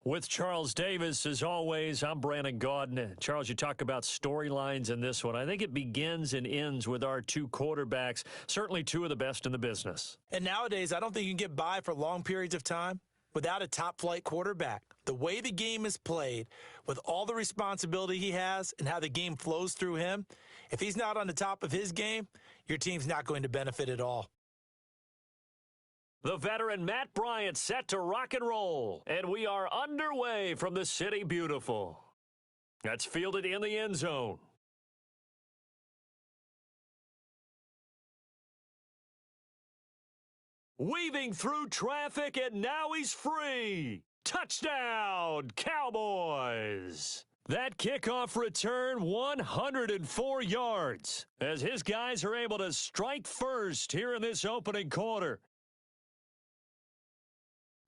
With Charles Davis, as always, I'm Brandon Gaudin. Charles, you talk about storylines in this one. I think it begins and ends with our two quarterbacks, certainly two of the best in the business. And nowadays, I don't think you can get by for long periods of time without a top-flight quarterback. The way the game is played, with all the responsibility he has and how the game flows through him, if he's not on the top of his game, your team's not going to benefit at all. The veteran Matt Bryant set to rock and roll, and we are underway from the City Beautiful. That's fielded in the end zone. Weaving through traffic, and now he's free. Touchdown, Cowboys! That kickoff return, 104 yards, as his guys are able to strike first here in this opening quarter.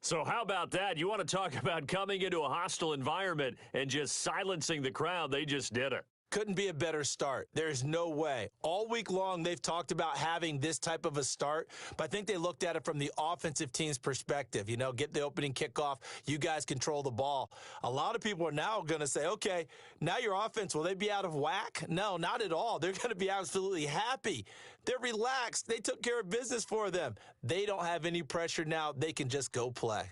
So how about that? You want to talk about coming into a hostile environment and just silencing the crowd? They just did it. Couldn't be a better start. There's no way. All week long, they've talked about having this type of a start, but I think they looked at it from the offensive team's perspective. You know, get the opening kickoff. You guys control the ball. A lot of people are now going to say, okay, now your offense, will they be out of whack? No, not at all. They're going to be absolutely happy. They're relaxed. They took care of business for them. They don't have any pressure now. They can just go play.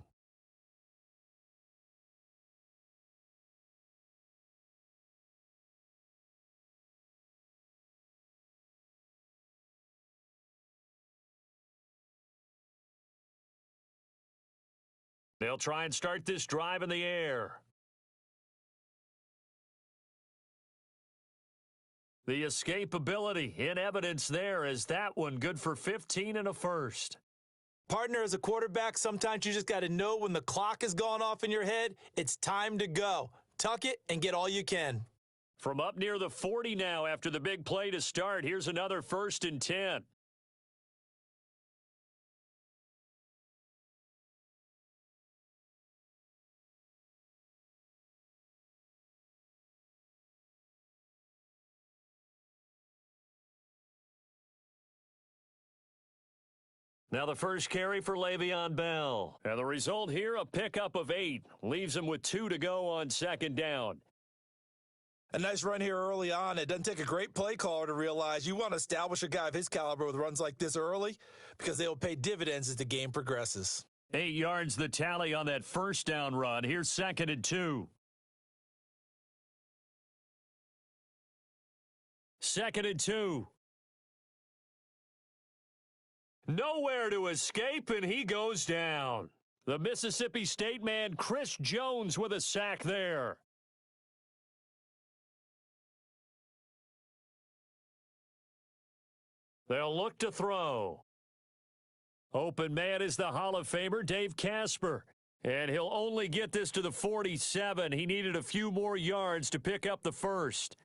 They'll try and start this drive in the air. The escapability in evidence there as that one good for 15 and a first. Partner, as a quarterback, sometimes you just got to know when the clock has gone off in your head, it's time to go. Tuck it and get all you can. From up near the 40 now after the big play to start, here's another 1st and 10. Now the first carry for Le'Veon Bell. And the result here, a pickup of 8. Leaves him with 2 to go on 2nd down. A nice run here early on. It doesn't take a great play caller to realize you want to establish a guy of his caliber with runs like this early because they will pay dividends as the game progresses. 8 yards the tally on that 1st down run. Here's 2nd and 2. 2nd and 2. Nowhere to escape, and he goes down. The Mississippi State man, Chris Jones, with a sack there. They'll look to throw. Open man is the Hall of Famer, Dave Casper. And he'll only get this to the 47. He needed a few more yards to pick up the first.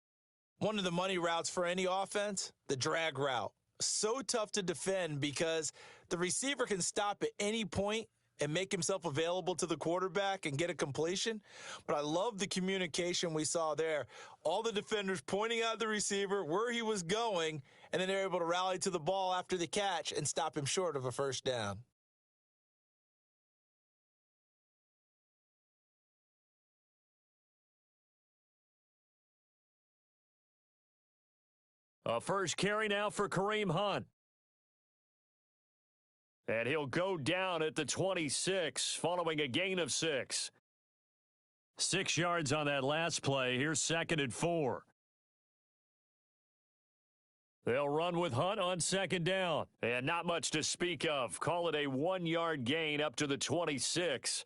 One of the money routes for any offense, the drag route. So tough to defend because the receiver can stop at any point and make himself available to the quarterback and get a completion. But I love the communication we saw there. All the defenders pointing out the receiver, where he was going, and then they're able to rally to the ball after the catch and stop him short of a 1st down. A first carry now for Kareem Hunt. And he'll go down at the 26, following a gain of 6. 6 yards on that last play. Here's 2nd and 4. They'll run with Hunt on 2nd down. And not much to speak of. Call it a 1-yard gain up to the 26.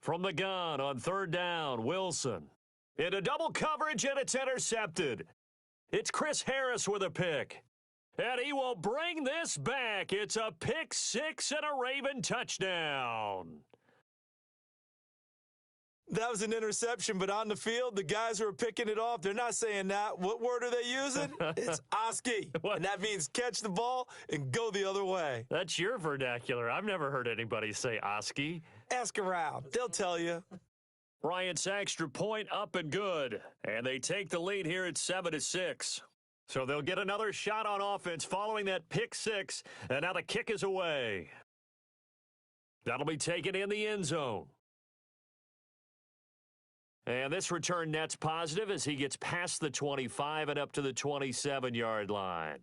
From the gun on 3rd down, Wilson. Into double coverage, and it's intercepted. It's Chris Harris with a pick. And he will bring this back. It's a pick 6 and a Raven touchdown. That was an interception, but on the field, the guys who are picking it off, they're not saying that. What word are they using? It's Oski. And that means catch the ball and go the other way. That's your vernacular. I've never heard anybody say Oski. Ask around. They'll tell you. Bryant's extra point up and good. And they take the lead here at 7-6. So they'll get another shot on offense following that pick six, and now the kick is away. That'll be taken in the end zone. And this return net's positive as he gets past the 25 and up to the 27-yard line.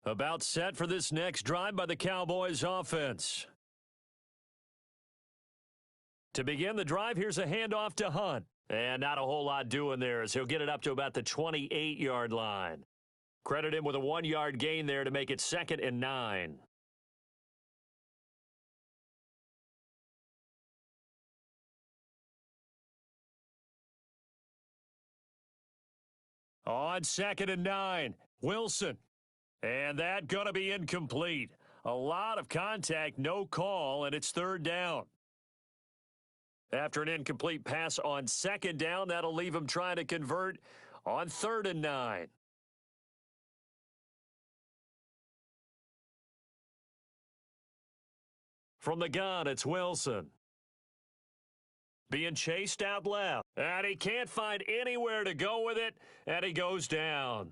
About set for this next drive by the Cowboys offense. To begin the drive, here's a handoff to Hunt. And not a whole lot doing there as he'll get it up to about the 28-yard line. Credit him with a 1-yard gain there to make it 2nd and 9. On 2nd and 9, Wilson. And that going to be incomplete. A lot of contact, no call, and it's 3rd down. After an incomplete pass on 2nd down, that'll leave him trying to convert on 3rd and 9. From the gun, it's Wilson. Being chased out left. And he can't find anywhere to go with it, and he goes down.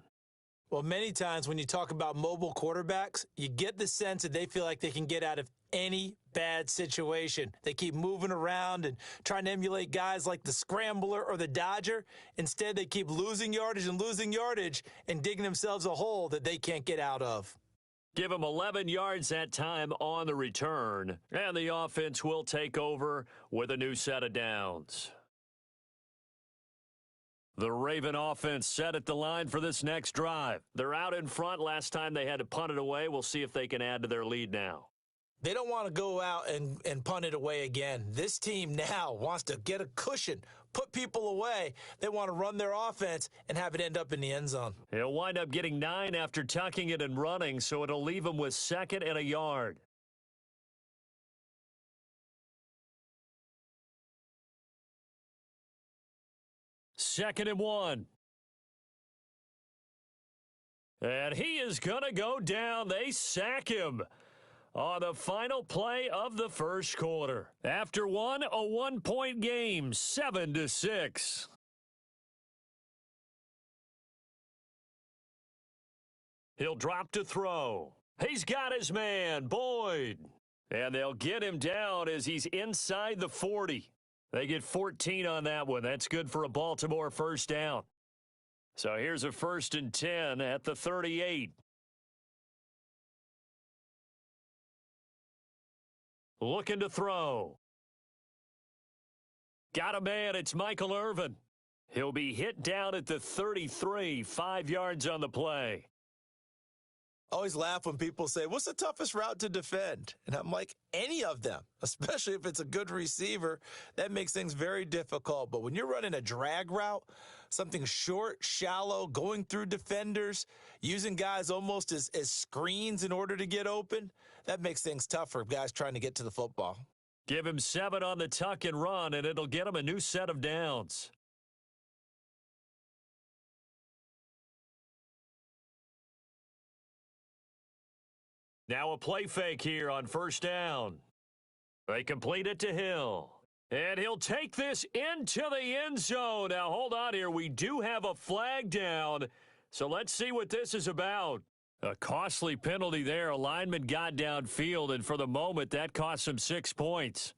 Well, many times when you talk about mobile quarterbacks, you get the sense that they feel like they can get out of any bad situation. They keep moving around and trying to emulate guys like the Scrambler or the Dodger. Instead, they keep losing yardage and digging themselves a hole that they can't get out of. Give him 11 yards that time on the return, and the offense will take over with a new set of downs. The Raven offense set at the line for this next drive. They're out in front. Last time they had to punt it away. We'll see if they can add to their lead now. They don't want to go out and punt it away again. This team now wants to get a cushion, put people away. They want to run their offense and have it end up in the end zone. He'll wind up getting 9 after tucking it and running, so it'll leave him with 2nd and a yard. Second and 1. And he is going to go down. They sack him on the final play of the first quarter. After a 1-point game, 7-6. He'll drop to throw. He's got his man, Boyd. And they'll get him down as he's inside the 40. They get 14 on that one. That's good for a Baltimore first down. So here's a 1st and 10 at the 38. Looking to throw. Got a man. It's Michael Irvin. He'll be hit down at the 33, 5 yards on the play. Always laugh when people say, what's the toughest route to defend? And I'm like, any of them, especially if it's a good receiver. That makes things very difficult. But when you're running a drag route, something short, shallow, going through defenders, using guys almost as screens in order to get open, that makes things tough for guys trying to get to the football. Give him 7 on the tuck and run, and it'll get him a new set of downs. Now a play fake here on first down. They complete it to Hill. And he'll take this into the end zone. Now, hold on here. We do have a flag down. So let's see what this is about. A costly penalty there. A lineman got downfield, and for the moment, that cost him 6 points.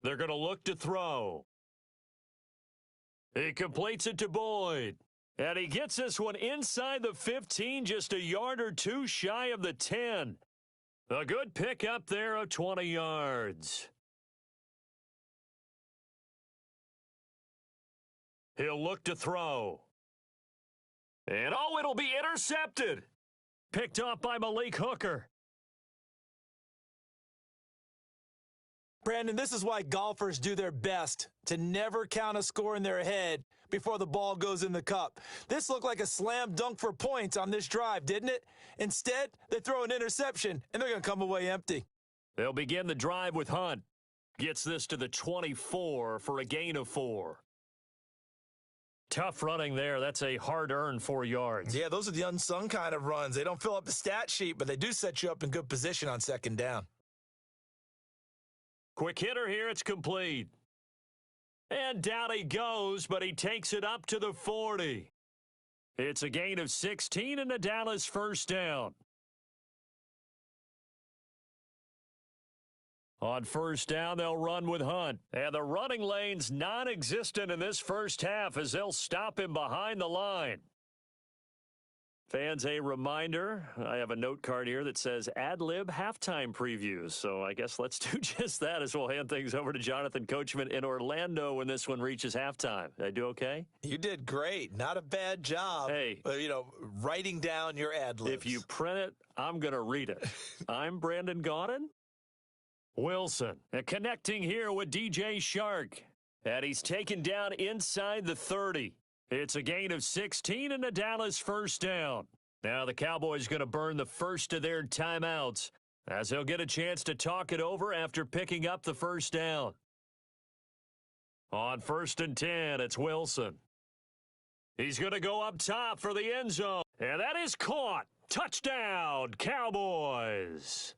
They're going to look to throw. He completes it to Boyd. And he gets this one inside the 15, just a yard or two shy of the 10. A good pickup there of 20 yards. He'll look to throw. And oh, it'll be intercepted. Picked off by Malik Hooker. Brandon, this is why golfers do their best to never count a score in their head before the ball goes in the cup. This looked like a slam dunk for points on this drive, didn't it? Instead, they throw an interception, and they're going to come away empty. They'll begin the drive with Hunt. Gets this to the 24 for a gain of 4. Tough running there. That's a hard-earned 4 yards. Yeah, those are the unsung kind of runs. They don't fill up the stat sheet, but they do set you up in good position on second down. Quick hitter here. It's complete. And down he goes, but he takes it up to the 40. It's a gain of 16 and a Dallas first down. On first down, they'll run with Hunt. And the running lane's non-existent in this first half as they'll stop him behind the line. Fans, a reminder, I have a note card here that says ad-lib halftime previews. So I guess let's do just that as we'll hand things over to Jonathan Coachman in Orlando when this one reaches halftime. Did I do okay? You did great. Not a bad job. Hey. Writing down your ad-libs. If you print it, I'm going to read it. I'm Brandon Gaudin. Wilson, connecting here with DJ Shark. And he's taken down inside the 30. It's a gain of 16 and a Dallas first down. Now the Cowboys going to burn the first of their timeouts as they'll get a chance to talk it over after picking up the first down. On 1st and 10, it's Wilson. He's going to go up top for the end zone. And that is caught. Touchdown, Cowboys.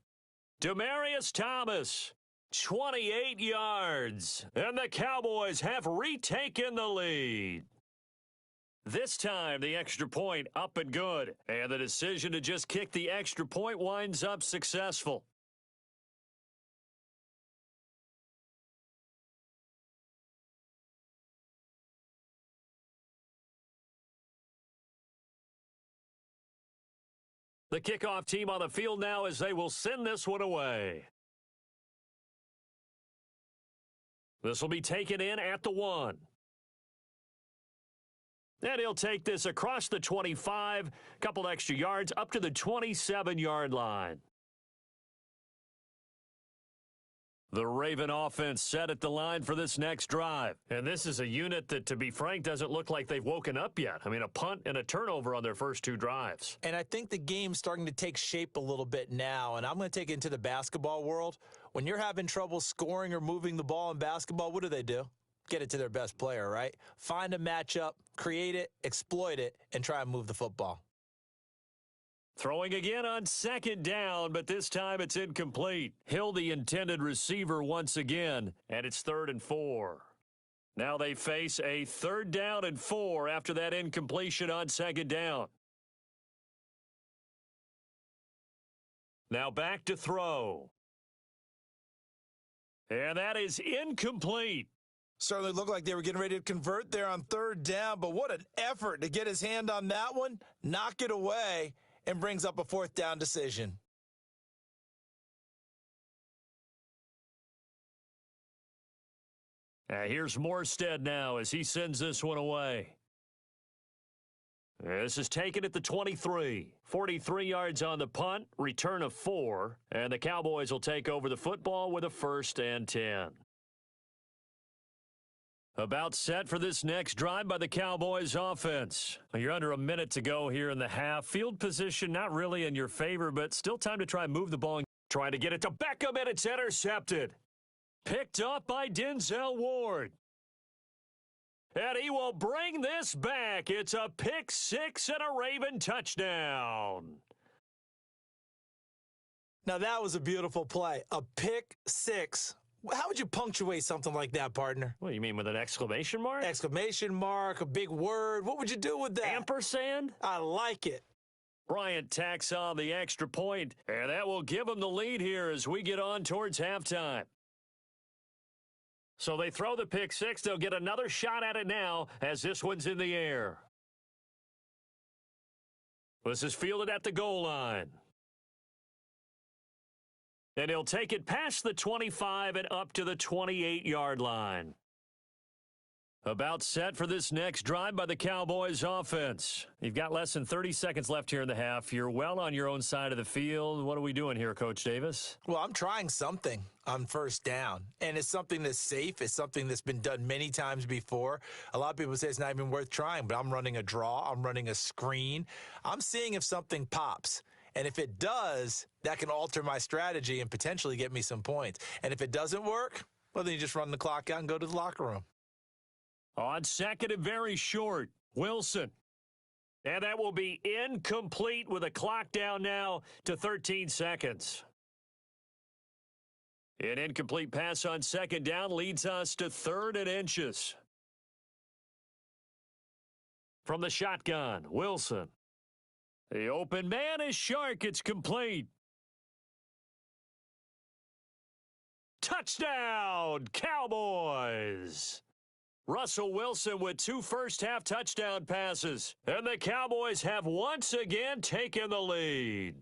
Demaryius Thomas, 28 yards. And the Cowboys have retaken the lead. This time, the extra point up and good. And the decision to just kick the extra point winds up successful. The kickoff team on the field now as they will send this one away. This will be taken in at the 1. And he'll take this across the 25, couple extra yards, up to the 27-yard line. The Raven offense set at the line for this next drive. And this is a unit that, to be frank, doesn't look like they've woken up yet. I mean, a punt and a turnover on their first 2 drives. And I think the game's starting to take shape a little bit now, and I'm going to take it into the basketball world. When you're having trouble scoring or moving the ball in basketball, what do? Get it to their best player, right? Find a matchup, create it, exploit it, and try and move the football. Throwing again on 2nd down, but this time it's incomplete. Hill, the intended receiver once again, and it's 3rd and 4. Now they face a 3rd down and 4 after that incompletion on 2nd down. Now back to throw. And that is incomplete. Certainly looked like they were getting ready to convert there on 3rd down, but what an effort to get his hand on that one, knock it away, and brings up a 4th down decision. Here's Morstead now as he sends this one away. This is taken at the 23. 43 yards on the punt, return of 4, and the Cowboys will take over the football with a 1st and 10. About set for this next drive by the Cowboys offense. You're under a minute to go here in the half. Field position not really in your favor, but still time to try and move the ball and try to get it to Beckham, and it's intercepted. Picked up by Denzel Ward. And he will bring this back. It's a pick 6 and a Raven touchdown. Now that was a beautiful play. A pick 6. How would you punctuate something like that, partner? What do you mean, with an exclamation mark? Exclamation mark, a big word. What would you do with that? Ampersand? I like it. Bryant tacks on the extra point, and that will give them the lead here as we get on towards halftime. So they throw the pick 6. They'll get another shot at it now as this one's in the air. This is fielded at the goal line. And he'll take it past the 25 and up to the 28-yard line. About set for this next drive by the Cowboys offense. You've got less than 30 seconds left here in the half. You're well on your own side of the field. What are we doing here, Coach Davis? Well, I'm trying something on 1st down, and it's something that's safe. It's something that's been done many times before. A lot of people say it's not even worth trying, but I'm running a draw. I'm running a screen. I'm seeing if something pops. And if it does, that can alter my strategy and potentially get me some points. And if it doesn't work, well, then you just run the clock out and go to the locker room. On second and very short, Wilson. And that will be incomplete with a clock down now to 13 seconds. An incomplete pass on second down leads us to third and inches. From the shotgun, Wilson. The open man is Shark. It's complete. Touchdown, Cowboys! Russell Wilson with 2 first-half touchdown passes. And the Cowboys have once again taken the lead.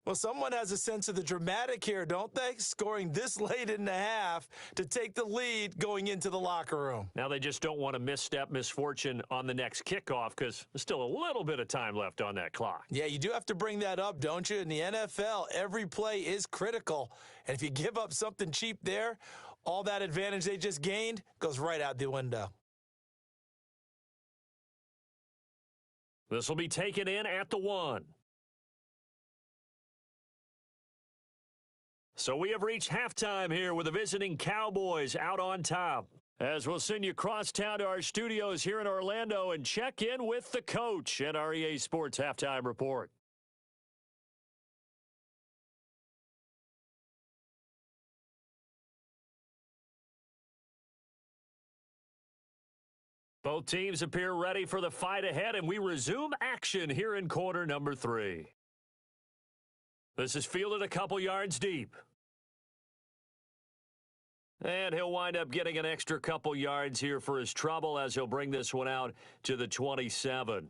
Well, someone has a sense of the dramatic here, don't they? Scoring this late in the half to take the lead going into the locker room. Now they just don't want to misstep misfortune on the next kickoff because there's still a little bit of time left on that clock. Yeah, you do have to bring that up, don't you? In the NFL, every play is critical. And if you give up something cheap there, all that advantage they just gained goes right out the window. This will be taken in at the 1. So we have reached halftime here with the visiting Cowboys out on top. As we'll send you across town to our studios here in Orlando and check in with the coach at our EA Sports Halftime Report. Both teams appear ready for the fight ahead, and we resume action here in quarter number 3. This is fielded a couple yards deep. And he'll wind up getting an extra couple yards here for his trouble as he'll bring this one out to the 27.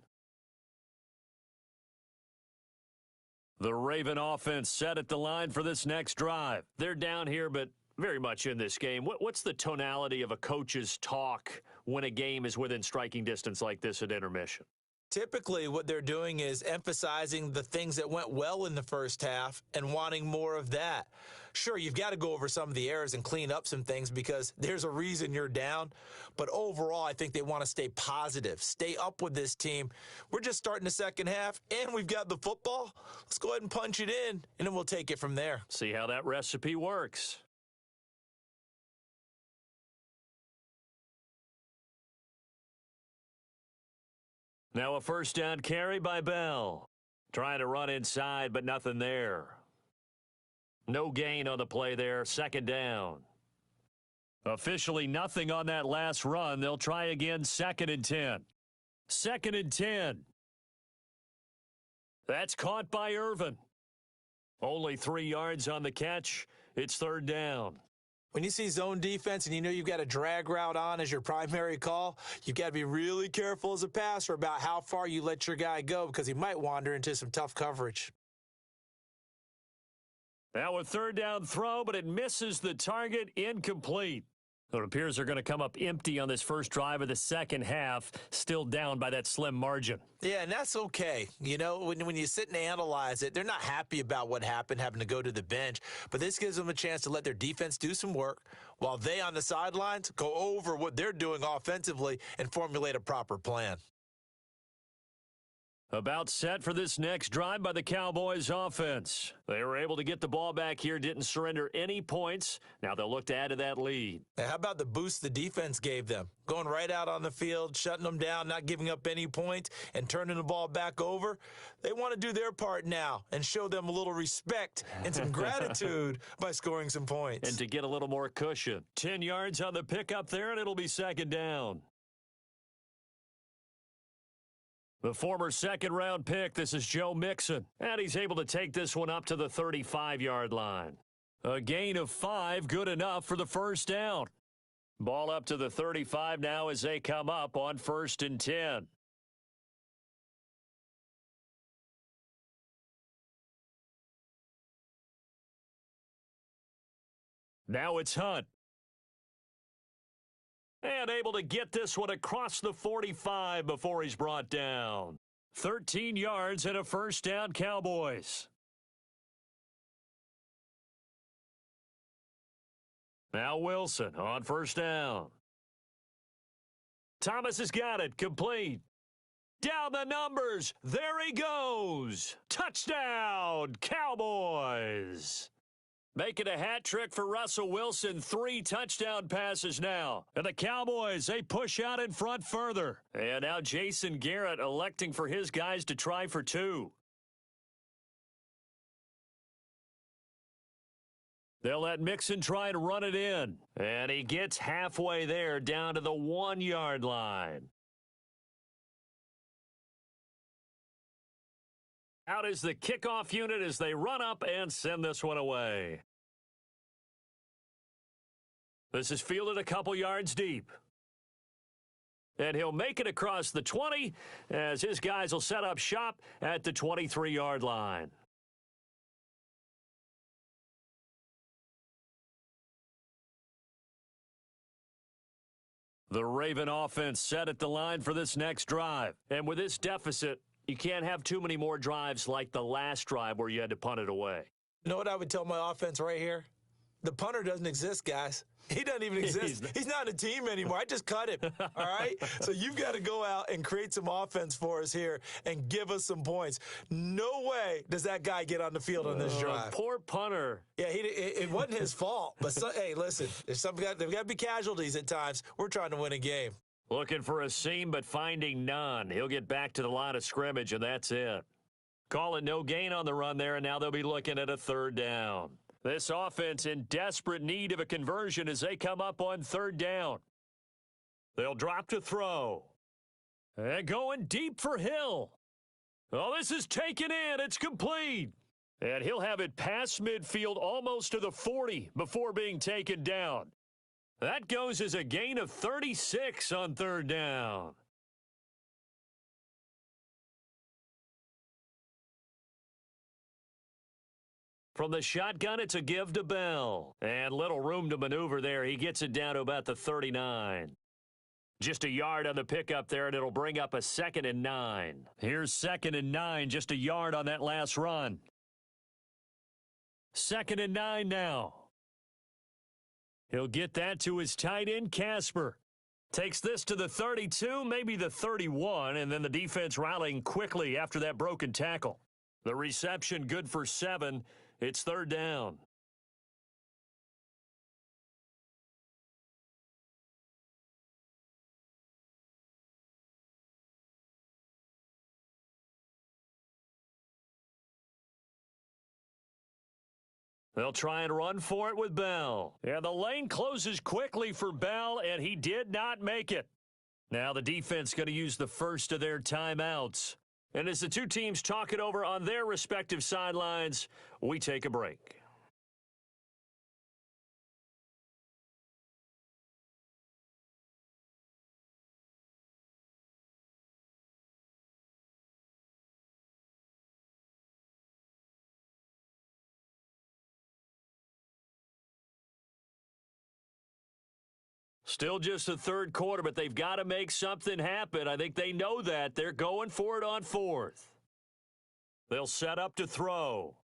The Raven offense set at the line for this next drive. They're down here, but very much in this game. What's the tonality of a coach's talk when a game is within striking distance like this at intermission? Typically, what they're doing is emphasizing the things that went well in the first half and wanting more of that. Sure, you've got to go over some of the errors and clean up some things because there's a reason you're down. But overall, I think they want to stay positive, stay up with this team. We're just starting the second half, and we've got the football. Let's go ahead and punch it in, and then we'll take it from there. See how that recipe works. Now a first down carry by Bell. Trying to run inside, but nothing there. No gain on the play there. Second down. Officially nothing on that last run. They'll try again. 2nd and 10. 2nd and 10. That's caught by Irvin. Only 3 yards on the catch. It's 3rd down. When you see zone defense and you know you've got a drag route on as your primary call, you've got to be really careful as a passer about how far you let your guy go because he might wander into some tough coverage. Now a 3rd down throw, but it misses the target. Incomplete. It appears they're going to come up empty on this first drive of the second half, still down by that slim margin. Yeah, and that's okay. You know, when you sit and analyze it, they're not happy about what happened, having to go to the bench. But this gives them a chance to let their defense do some work while they on the sidelines go over what they're doing offensively and formulate a proper plan. About set for this next drive by the Cowboys offense. They were able to get the ball back here, didn't surrender any points. Now they'll look to add to that lead. Now, how about the boost the defense gave them? Going right out on the field, shutting them down, not giving up any points, and turning the ball back over. They want to do their part now and show them a little respect and some gratitude by scoring some points. And to get a little more cushion. 10 yards on the pickup there, and it'll be 2nd down. The former second-round pick, this is Joe Mixon, and he's able to take this one up to the 35-yard line. A gain of 5, good enough for the first down. Ball up to the 35 now as they come up on 1st and 10. Now it's Hunt. And able to get this one across the 45 before he's brought down. 13 yards and a first down, Cowboys. Now Wilson on first down. Thomas has got it, complete. Down the numbers, there he goes. Touchdown, Cowboys. Making a hat trick for Russell Wilson. 3 touchdown passes now. And the Cowboys, they push out in front further. And now Jason Garrett electing for his guys to try for 2. They'll let Mixon try and run it in. And he gets halfway there down to the 1-yard line. Out is the kickoff unit as they run up and send this one away. This is fielded a couple yards deep. And he'll make it across the 20 as his guys will set up shop at the 23-yard line. The Raven offense set at the line for this next drive. And with this deficit, you can't have too many more drives like the last drive where you had to punt it away. You know what I would tell my offense right here? The punter doesn't exist, guys. He doesn't even exist. He's not a team anymore. I just cut him, all right? So you've got to go out and create some offense for us here and give us some points. No way does that guy get on the field on this drive. Poor punter. Yeah, it wasn't his fault. But, hey, listen, there's they've got to be casualties at times. We're trying to win a game. Looking for a seam, but finding none. He'll get back to the line of scrimmage, and that's it. Call it no gain on the run there, and now they'll be looking at a 3rd down. This offense in desperate need of a conversion as they come up on 3rd down. They'll drop to throw. And going deep for Hill. Oh, this is taken in. It's complete. And he'll have it past midfield almost to the 40 before being taken down. That goes as a gain of 36 on 3rd down. From the shotgun, it's a give to Bell. And little room to maneuver there. He gets it down to about the 39. Just a yard on the pickup there, and it'll bring up a 2nd and 9. Here's 2nd and 9, just a yard on that last run. 2nd and 9 now. He'll get that to his tight end, Casper. Takes this to the 32, maybe the 31, and then the defense rallying quickly after that broken tackle. The reception good for 7. It's 3rd down. They'll try and run for it with Bell. And the lane closes quickly for Bell, and he did not make it. Now the defense going to use the first of their timeouts. And as the two teams talk it over on their respective sidelines, we take a break. Still just the 3rd quarter, but they've got to make something happen. I think they know that. They're going for it on 4th. They'll set up to throw.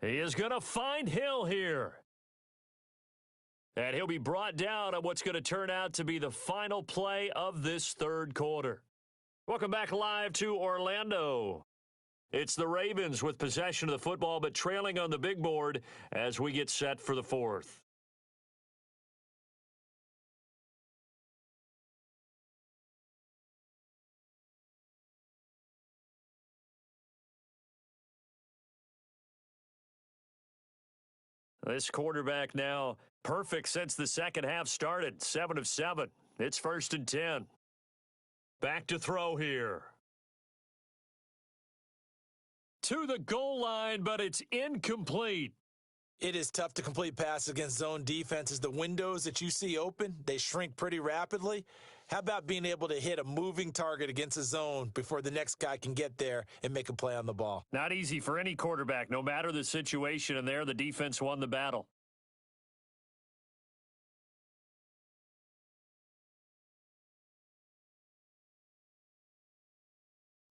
He is going to find Hill here. And he'll be brought down on what's going to turn out to be the final play of this 3rd quarter. Welcome back live to Orlando. It's the Ravens with possession of the football, but trailing on the big board as we get set for the 4th. This quarterback now perfect since the second half started. 7 of 7. It's 1st and 10. Back to throw here. To the goal line, but it's incomplete. It is tough to complete passes against zone defenses. The windows that you see open, they shrink pretty rapidly. How about being able to hit a moving target against a zone before the next guy can get there and make a play on the ball? Not easy for any quarterback, no matter the situation, and there the defense won the battle.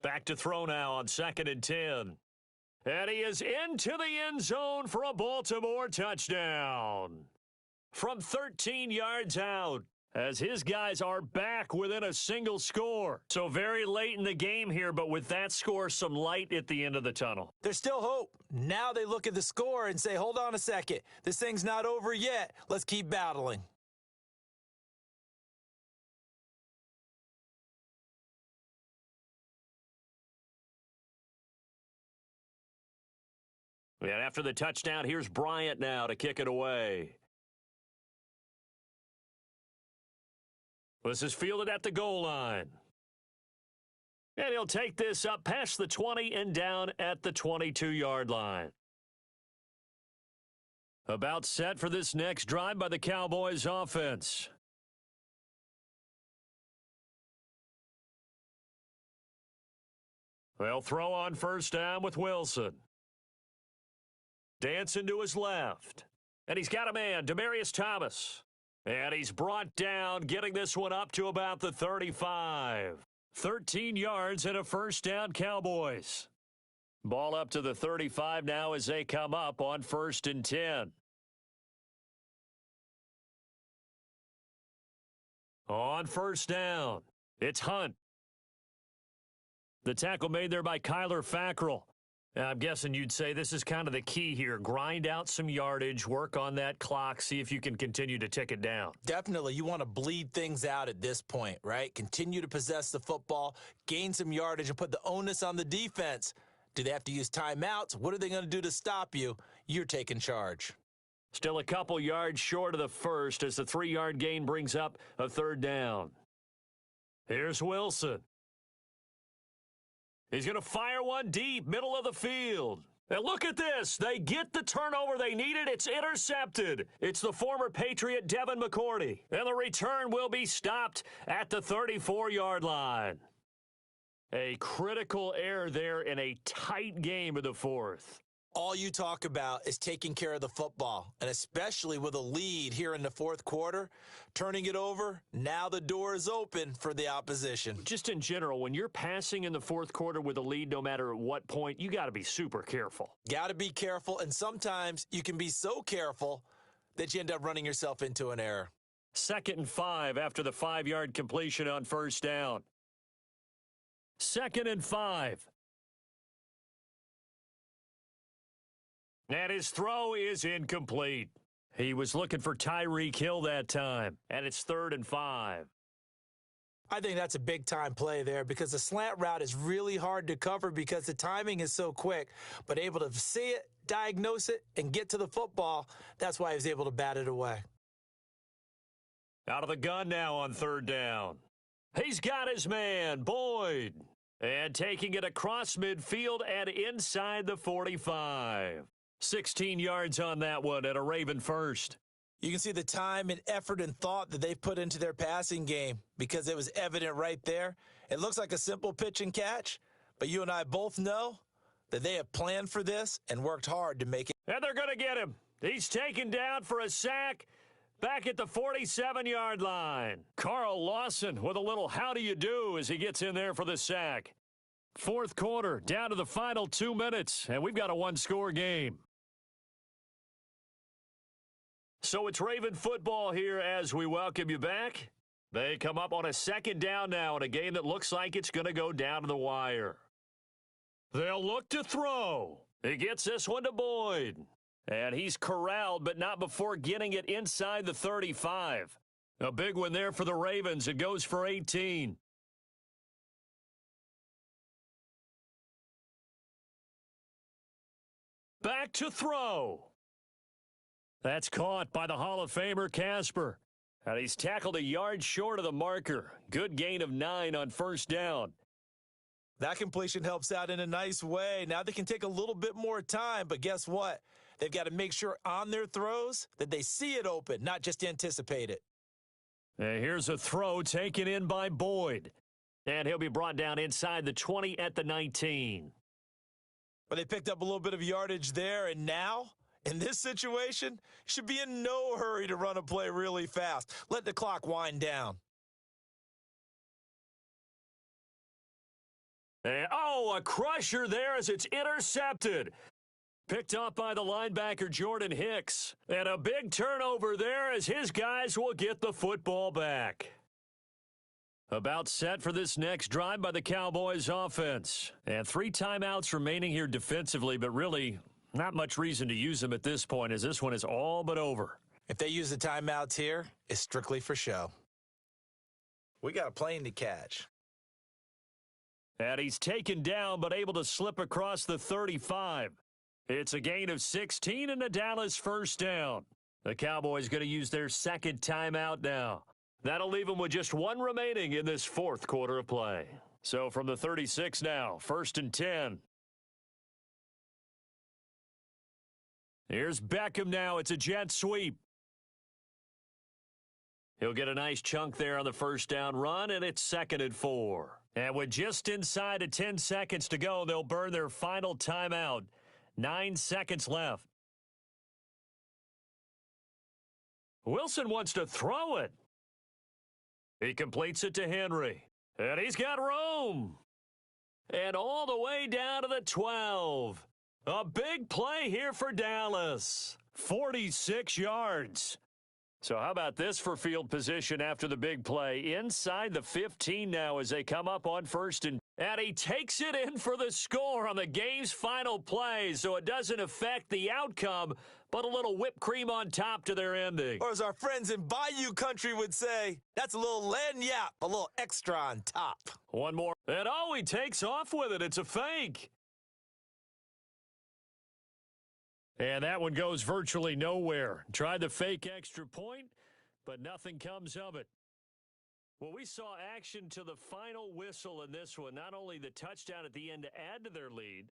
Back to throw now on 2nd and 10. And he is into the end zone for a Baltimore touchdown. From 13 yards out. as his guys are back within a single score. So very late in the game here, but with that score, some light at the end of the tunnel. There's still hope. Now they look at the score and say, hold on a second. This thing's not over yet. Let's keep battling. And after the touchdown, here's Bryant now to kick it away. This is fielded at the goal line. And he'll take this up past the 20 and down at the 22-yard line. About set for this next drive by the Cowboys offense. They'll throw on first down with Wilson. Dancing to his left. And he's got a man, Demaryius Thomas. And he's brought down, getting this one up to about the 35. 13 yards and a first down, Cowboys. Ball up to the 35 now as they come up on 1st and 10. On first down, it's Hunt. The tackle made there by Kyler Fackrell. I'm guessing you'd say this is kind of the key here. Grind out some yardage, work on that clock, see if you can continue to tick it down. Definitely. You want to bleed things out at this point, right? Continue to possess the football, gain some yardage, and put the onus on the defense. Do they have to use timeouts? What are they going to do to stop you? You're taking charge. Still a couple yards short of the first as the 3-yard gain brings up a 3rd down. Here's Wilson. He's going to fire one deep, middle of the field. And look at this. They get the turnover they needed. It's intercepted. It's the former Patriot Devin McCourty. And the return will be stopped at the 34-yard line. A critical error there in a tight game of the 4th. All you talk about is taking care of the football, and especially with a lead here in the 4th quarter, turning it over, now the door is open for the opposition. Just in general, when you're passing in the 4th quarter with a lead, no matter at what point, you got to be super careful. Got to be careful, and sometimes you can be so careful that you end up running yourself into an error. 2nd and 5 after the 5-yard completion on first down. 2nd and 5. And his throw is incomplete. He was looking for Tyreek Hill that time, and it's 3rd and 5. I think that's a big-time play there because the slant route is really hard to cover because the timing is so quick, but able to see it, diagnose it, and get to the football, that's why he was able to bat it away. Out of the gun now on 3rd down. He's got his man, Boyd, and taking it across midfield and inside the 45. 16 yards on that one and a Raven first. You can see the time and effort and thought that they've put into their passing game because it was evident right there. It looks like a simple pitch and catch, but you and I both know that they have planned for this and worked hard to make it. And they're going to get him. He's taken down for a sack back at the 47-yard line. Carl Lawson with a little how do you do as he gets in there for the sack. 4th quarter, down to the final 2 minutes, and we've got a 1-score game. So it's Raven football here as we welcome you back. They come up on a 2nd down now in a game that looks like it's going to go down to the wire. They'll look to throw. He gets this one to Boyd. And he's corralled, but not before getting it inside the 35. A big one there for the Ravens. It goes for 18. Back to throw. That's caught by the Hall of Famer Casper. And he's tackled a yard short of the marker. Good gain of 9 on first down. That completion helps out in a nice way. Now they can take a little bit more time, but guess what? They've got to make sure on their throws that they see it open, not just anticipate it. And here's a throw taken in by Boyd. And he'll be brought down inside the 20 at the 19. But they picked up a little bit of yardage there, and now, in this situation, should be in no hurry to run a play really fast. Let the clock wind down. And, oh, a crusher there as it's intercepted. Picked off by the linebacker Jordan Hicks. And a big turnover there as his guys will get the football back. About set for this next drive by the Cowboys offense. And 3 timeouts remaining here defensively, but really not much reason to use them at this point as this one is all but over. If they use the timeouts here, it's strictly for show. We got a plane to catch. And he's taken down but able to slip across the 35. It's a gain of 16 and a Dallas first down. The Cowboys going to use their second timeout now. That'll leave them with just 1 remaining in this fourth quarter of play. So from the 36 now, 1st and 10. Here's Beckham now. It's a jet sweep. He'll get a nice chunk there on the first down run, and it's 2nd and 4. And with just inside of 10 seconds to go, they'll burn their final timeout. 9 seconds left. Wilson wants to throw it. He completes it to Henry. And he's got room. And all the way down to the 12. A big play here for Dallas. 46 yards. So how about this for field position after the big play? Inside the 15 now as they come up on 1st and he takes it in for the score on the game's final play, so it doesn't affect the outcome, but a little whipped cream on top to their ending. Or as our friends in Bayou Country would say, that's a little lagniappe, a little extra on top. One more. And he takes off with it. It's a fake. And that one goes virtually nowhere. Tried the fake extra point, but nothing comes of it. Well, we saw action to the final whistle in this one. Not only the touchdown at the end to add to their lead,